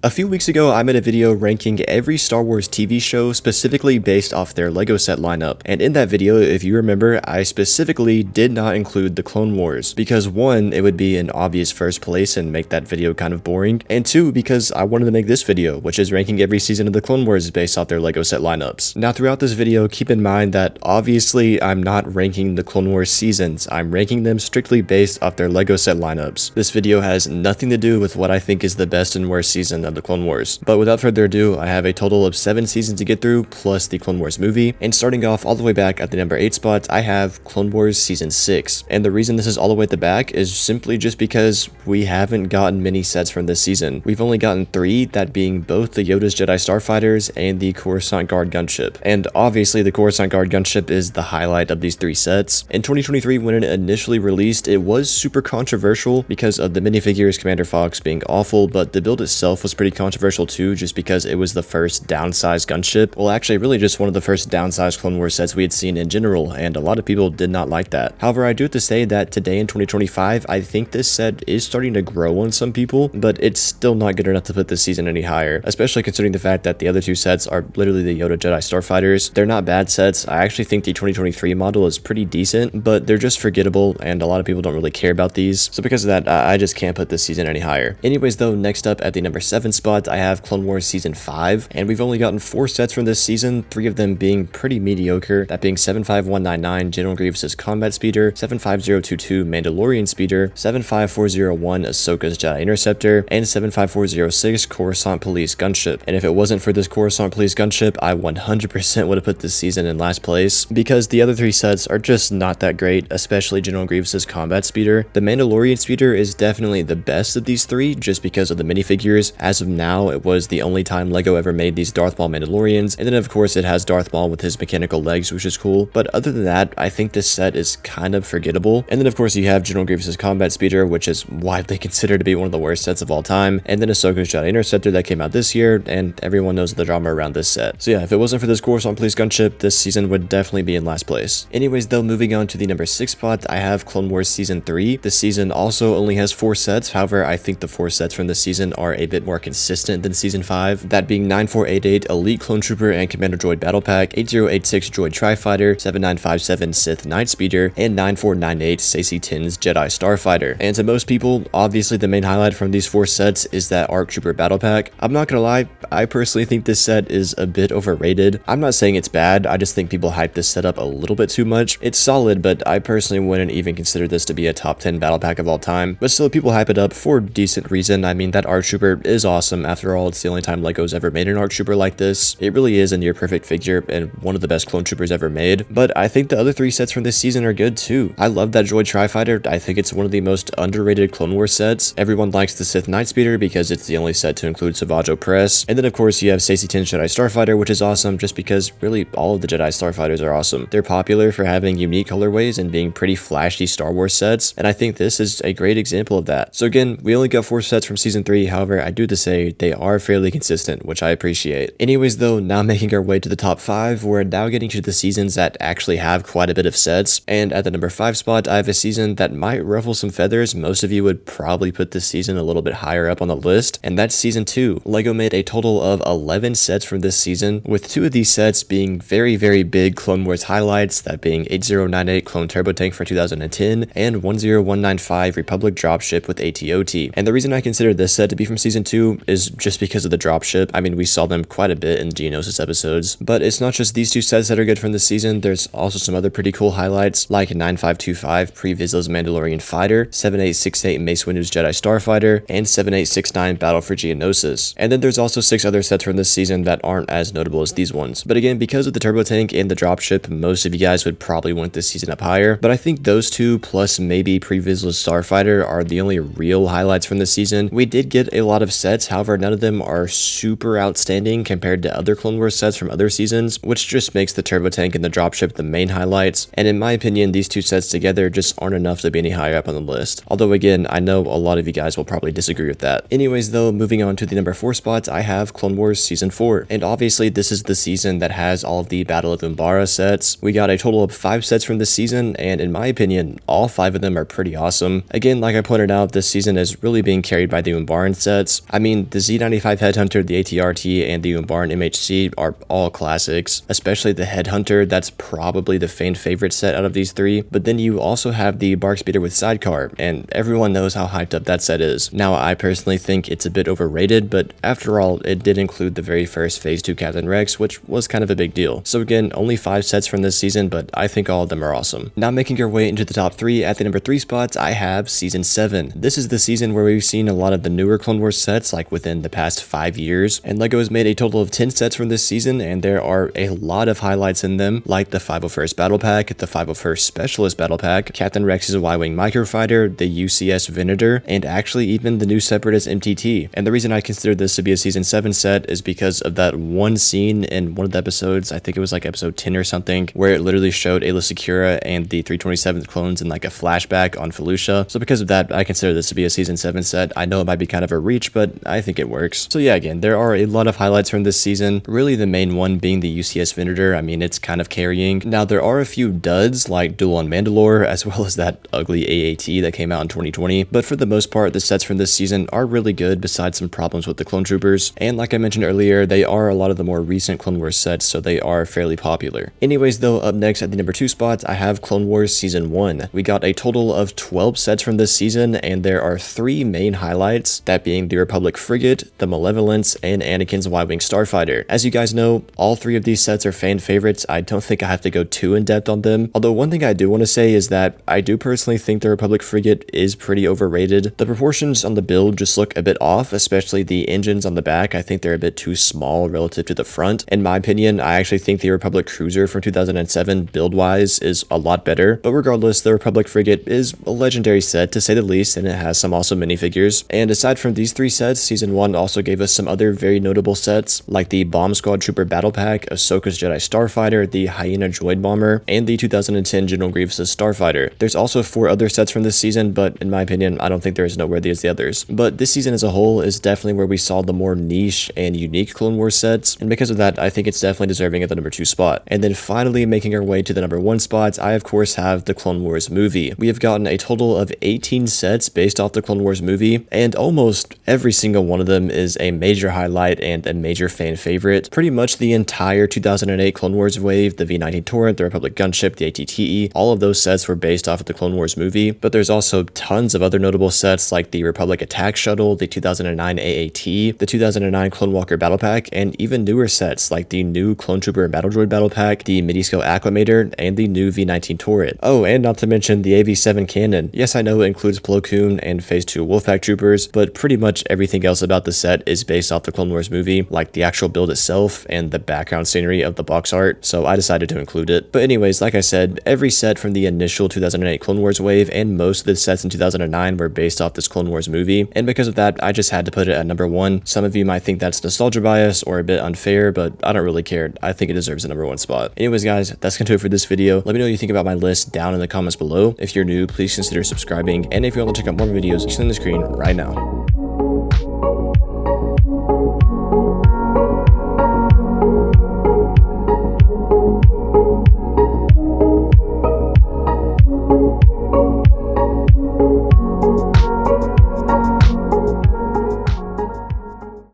A few weeks ago, I made a video ranking every Star Wars TV show specifically based off their LEGO set lineup, and in that video, if you remember, I specifically did not include the Clone Wars, because one, it would be an obvious first place and make that video kind of boring, and two, because I wanted to make this video, which is ranking every season of the Clone Wars based off their LEGO set lineups. Now throughout this video, keep in mind that obviously I'm not ranking the Clone Wars seasons, I'm ranking them strictly based off their LEGO set lineups. This video has nothing to do with what I think is the best and worst season of the Clone Wars. But without further ado, I have a total of 7 seasons to get through, plus the Clone Wars movie, and starting off all the way back at the number 8 spot, I have Clone Wars Season 6. And the reason this is all the way at the back is simply just because we haven't gotten many sets from this season. We've only gotten 3, that being both the Yoda's Jedi Starfighters and the Coruscant Guard gunship. And obviously the Coruscant Guard gunship is the highlight of these 3 sets. In 2023, when it initially released, it was super controversial because of the minifigures Commander Fox being awful, but the build itself was pretty controversial too, just because it was the first downsized gunship. Well, actually really just one of the first downsized Clone Wars sets we had seen in general, and a lot of people did not like that. However, I do have to say that today in 2025, I think this set is starting to grow on some people, but it's still not good enough to put this season any higher, especially considering the fact that the other 2 sets are literally the Yoda Jedi Starfighters. They're not bad sets. I actually think the 2023 model is pretty decent, but they're just forgettable, and a lot of people don't really care about these. So because of that, I just can't put this season any higher. Anyways though, next up at the number 7 spot, I have Clone Wars Season 5, and we've only gotten 4 sets from this season, 3 of them being pretty mediocre, that being 75199 General Grievous' Combat Speeder, 75022 Mandalorian Speeder, 75401 Ahsoka's Jedi Interceptor, and 75406 Coruscant Police Gunship. And if it wasn't for this Coruscant Police Gunship, I 100% would have put this season in last place, because the other 3 sets are just not that great, especially General Grievous' Combat Speeder. The Mandalorian Speeder is definitely the best of these 3, just because of the minifigures. As of now, it was the only time LEGO ever made these Darth Maul Mandalorians, and then of course it has Darth Maul with his mechanical legs, which is cool, but other than that, I think this set is kind of forgettable. And then of course you have General Grievous' Combat Speeder, which is widely considered to be one of the worst sets of all time, and then Ahsoka's Jedi Interceptor that came out this year, and everyone knows the drama around this set. So yeah, if it wasn't for this Coruscant Police Gunship, this season would definitely be in last place. Anyways though, moving on to the number 6 spot, I have Clone Wars Season 3. This season also only has 4 sets, however, I think the 4 sets from this season are a bit more consistent than Season 5, that being 9488 Elite Clone Trooper and Commander Droid Battle Pack, 8086 Droid Tri-Fighter, 7957 Sith Night Speeder, and 9498 Saesee Tinn's Jedi Starfighter. And to most people, obviously the main highlight from these 4 sets is that ARC Trooper Battle Pack. I'm not gonna lie, I personally think this set is a bit overrated. I'm not saying it's bad, I just think people hype this set up a little bit too much. It's solid, but I personally wouldn't even consider this to be a top 10 battle pack of all time. But still, people hype it up for decent reason. I mean, that ARC Trooper is awesome. After all, it's the only time LEGO's ever made an ARC Trooper like this. It really is a near perfect figure and one of the best clone troopers ever made. But I think the other 3 sets from this season are good too. I love that Droid Tri-Fighter. I think it's one of the most underrated Clone Wars sets. Everyone likes the Sith Night Speeder because it's the only set to include Savage Opress. And then of course you have Saesee Tinn's Jedi Starfighter, which is awesome just because really all of the Jedi Starfighters are awesome. They're popular for having unique colorways and being pretty flashy Star Wars sets, and I think this is a great example of that. So again, we only got 4 sets from Season 3, however, I do have to say they are fairly consistent, which I appreciate. Anyways though, now making our way to the top 5, we're now getting to the seasons that actually have quite a bit of sets, and at the number 5 spot, I have a season that might ruffle some feathers. Most of you would probably put this season a little bit higher up on the list, and that's Season 2. LEGO made a total of 11 sets from this season, with 2 of these sets being very big Clone Wars highlights, that being 8098 Clone Turbo Tank for 2010, and 10195 Republic Dropship with AT-OT. And the reason I consider this set to be from Season 2 is just because of the dropship. I mean, we saw them quite a bit in Geonosis episodes, but it's not just these 2 sets that are good from this season. There's also some other pretty cool highlights, like 9525 Pre-Vizsla's Mandalorian Fighter, 7868 Mace Windu's Jedi Starfighter, and 7869 Battle for Geonosis. And then there's also 6 other sets from this season that aren't as notable as these ones. But again, because of the Turbo Tank and the dropship, most of you guys would probably want this season up higher, but I think those 2 plus maybe Pre-Vizsla's Starfighter are the only real highlights from this season. We did get a lot of sets, however, none of them are super outstanding compared to other Clone Wars sets from other seasons, which just makes the Turbo Tank and the dropship the main highlights, and in my opinion, these 2 sets together just aren't enough to be any higher up on the list. Although again, I know a lot of you guys will probably disagree with that. Anyways though, moving on to the number 4 spots, I have Clone Wars Season 4, and obviously this is the season that has all of the Battle of Umbara sets. We got a total of 5 sets from this season, and in my opinion, all 5 of them are pretty awesome. Again, like I pointed out, this season is really being carried by the Umbaran sets. I mean, mean, the Z95 Headhunter, the ATRT, and the Umbaran MHC are all classics, especially the Headhunter. That's probably the fan favorite set out of these three. But then you also have the Bark Speeder with Sidecar, and everyone knows how hyped up that set is. Now, I personally think it's a bit overrated, but after all, it did include the very first Phase 2 Captain Rex, which was kind of a big deal. So again, only 5 sets from this season, but I think all of them are awesome. Now making our way into the top 3, at the number 3 spots, I have Season 7. This is the season where we've seen a lot of the newer Clone Wars sets, like within the past 5 years, and LEGO has made a total of 10 sets from this season, and there are a lot of highlights in them, like the 501st Battle Pack, the 501st Specialist Battle Pack, Captain Rex's Y-Wing Microfighter, the UCS Venator, and actually even the new Separatist MTT. And the reason I consider this to be a Season 7 set is because of that one scene in one of the episodes, I think it was like episode 10 or something, where it literally showed Aayla Secura and the 327th clones in like a flashback on Felucia. So because of that, I consider this to be a Season 7 set. I know it might be kind of a reach, but I think it works. So yeah, again, there are a lot of highlights from this season, really the main one being the UCS Venator. I mean, it's kind of carrying. Now, there are a few duds, like Duel on Mandalore, as well as that ugly AAT that came out in 2020, but for the most part, the sets from this season are really good, besides some problems with the Clone Troopers, and like I mentioned earlier, they are a lot of the more recent Clone Wars sets, so they are fairly popular. Anyways though, up next at the number 2 spot, I have Clone Wars Season 1. We got a total of 12 sets from this season, and there are 3 main highlights, that being the Republic Frigate, the Malevolence, and Anakin's Y-Wing Starfighter. As you guys know, all 3 of these sets are fan favorites. I don't think I have to go too in depth on them, although one thing I do want to say is that I do personally think the Republic Frigate is pretty overrated. The proportions on the build just look a bit off, especially the engines on the back. I think they're a bit too small relative to the front. In my opinion, I actually think the Republic Cruiser from 2007 build-wise is a lot better, but regardless, the Republic Frigate is a legendary set to say the least, and it has some awesome minifigures. And aside from these 3 sets, Season 1 also gave us some other very notable sets, like the Bomb Squad Trooper Battle Pack, Ahsoka's Jedi Starfighter, the Hyena Droid Bomber, and the 2010 General Grievous' Starfighter. There's also 4 other sets from this season, but in my opinion, I don't think they're as noteworthy as the others. But this season as a whole is definitely where we saw the more niche and unique Clone Wars sets, and because of that, I think it's definitely deserving at the number 2 spot. And then finally, making our way to the number 1 spot, I of course have the Clone Wars movie. We have gotten a total of 18 sets based off the Clone Wars movie, and almost every single one of them is a major highlight and a major fan favorite. Pretty much the entire 2008 Clone Wars wave, the V-19 Torrent, the Republic Gunship, the ATTE, all of those sets were based off of the Clone Wars movie, but there's also tons of other notable sets like the Republic Attack Shuttle, the 2009 AAT, the 2009 Clone Walker Battle Pack, and even newer sets like the new Clone Trooper Battle Droid Battle Pack, the Midisco Acclimator, and the new V-19 Torrent. Oh, and not to mention the AV-7 cannon. Yes, I know it includes Plo Koon and Phase 2 Wolfpack Troopers, but pretty much everything else about the set is based off the Clone Wars movie, like the actual build itself and the background scenery of the box art, so I decided to include it. But anyways, like I said, every set from the initial 2008 Clone Wars wave and most of the sets in 2009 were based off this Clone Wars movie, and because of that, I just had to put it at number 1. Some of you might think that's nostalgia bias or a bit unfair, but I don't really care. I think it deserves a number 1 spot. Anyways guys, that's gonna do it for this video. Let me know what you think about my list down in the comments below. If you're new, please consider subscribing, and if you want to check out more videos, you can see on the screen right now.